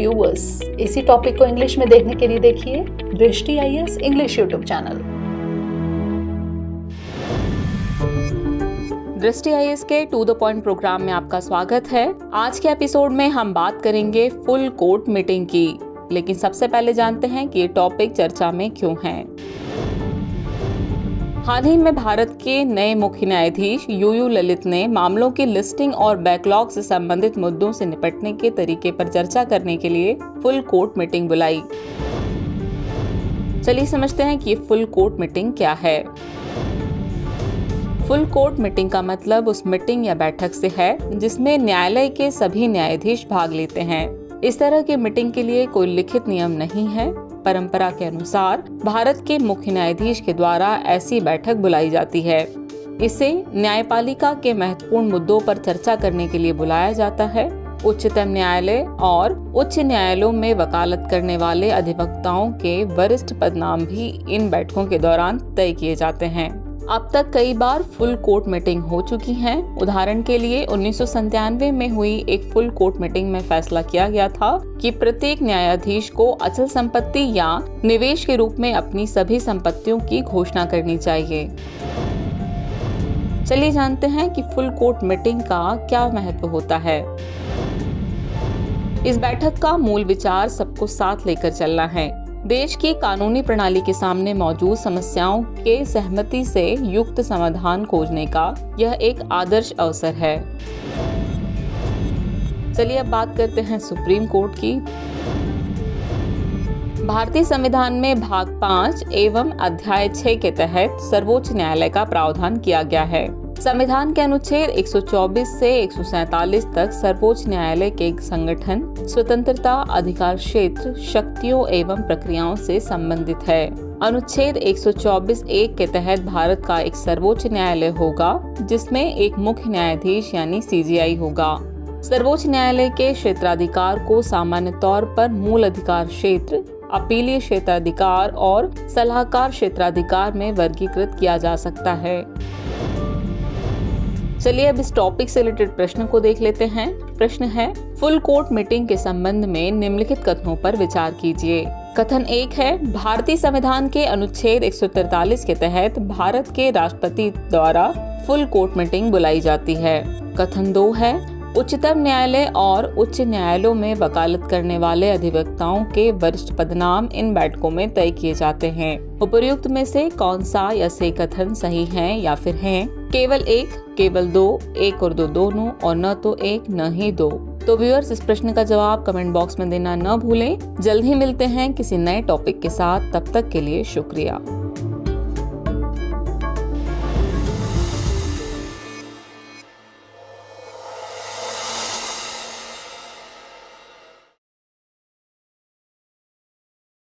Viewers, इसी topic को English में देखने के लिए देखिए दृष्टि आईएएस इंग्लिश यूट्यूब चैनल। दृष्टि आईएएस के टू द पॉइंट प्रोग्राम में आपका स्वागत है। आज के एपिसोड में हम बात करेंगे फुल कोर्ट मीटिंग की, लेकिन सबसे पहले जानते हैं कि ये टॉपिक चर्चा में क्यों है। हाल ही में भारत के नए मुख्य न्यायाधीश यूयू ललित ने मामलों की लिस्टिंग और बैकलॉग से संबंधित मुद्दों से निपटने के तरीके पर चर्चा करने के लिए फुल कोर्ट मीटिंग बुलाई। चलिए समझते हैं कि ये फुल कोर्ट मीटिंग क्या है। फुल कोर्ट मीटिंग का मतलब उस मीटिंग या बैठक से है जिसमें न्यायालय के सभी न्यायाधीश भाग लेते हैं। इस तरह की मीटिंग के लिए कोई लिखित नियम नहीं है। परंपरा के अनुसार भारत के मुख्य न्यायाधीश के द्वारा ऐसी बैठक बुलाई जाती है। इसे न्यायपालिका के महत्वपूर्ण मुद्दों पर चर्चा करने के लिए बुलाया जाता है। उच्चतम न्यायालय और उच्च न्यायालयों में वकालत करने वाले अधिवक्ताओं के वरिष्ठ पदनाम भी इन बैठकों के दौरान तय किए जाते हैं। अब तक कई बार फुल कोर्ट मीटिंग हो चुकी हैं। उदाहरण के लिए 1997 में हुई एक फुल कोर्ट मीटिंग में फैसला किया गया था कि प्रत्येक न्यायाधीश को अचल संपत्ति या निवेश के रूप में अपनी सभी संपत्तियों की घोषणा करनी चाहिए। चलिए जानते हैं कि फुल कोर्ट मीटिंग का क्या महत्व होता है। इस बैठक का मूल विचार सबको साथ लेकर चलना है। देश की कानूनी प्रणाली के सामने मौजूद समस्याओं के सहमति से युक्त समाधान खोजने का यह एक आदर्श अवसर है। चलिए अब बात करते हैं सुप्रीम कोर्ट की। भारतीय संविधान में भाग 5 एवं अध्याय 6 के तहत सर्वोच्च न्यायालय का प्रावधान किया गया है। संविधान के अनुच्छेद 124 से 147 तक सर्वोच्च न्यायालय के संगठन, स्वतंत्रता, अधिकार क्षेत्र, शक्तियों एवं प्रक्रियाओं से संबंधित है। अनुच्छेद 124(1) के तहत भारत का एक सर्वोच्च न्यायालय होगा जिसमें एक मुख्य न्यायाधीश यानी सीजेआई होगा। सर्वोच्च न्यायालय के क्षेत्राधिकार को सामान्य तौर पर मूल अधिकार क्षेत्र, अपीलीय क्षेत्राधिकार और सलाहकार क्षेत्राधिकार में वर्गीकृत किया जा सकता है। चलिए अब इस टॉपिक से रिलेटेड प्रश्न को देख लेते हैं। प्रश्न है, फुल कोर्ट मीटिंग के संबंध में निम्नलिखित कथनों पर विचार कीजिए। कथन 1 है, भारतीय संविधान के अनुच्छेद 143 के तहत भारत के राष्ट्रपति द्वारा फुल कोर्ट मीटिंग बुलाई जाती है। कथन 2 है, उच्चतम न्यायालय और उच्च न्यायालयों में वकालत करने वाले अधिवक्ताओं के वरिष्ठ पदनाम इन बैठकों में तय किए जाते हैं। उपर्युक्त में से कौन सा या से कथन सही है या फिर है? केवल 1, केवल 2, 1 और 2 दोनों, और न तो 1 न ही 2। तो व्यूअर्स, इस प्रश्न का जवाब कमेंट बॉक्स में देना न भूलें। जल्द ही मिलते हैं किसी नए टॉपिक के साथ। तब तक के लिए शुक्रिया।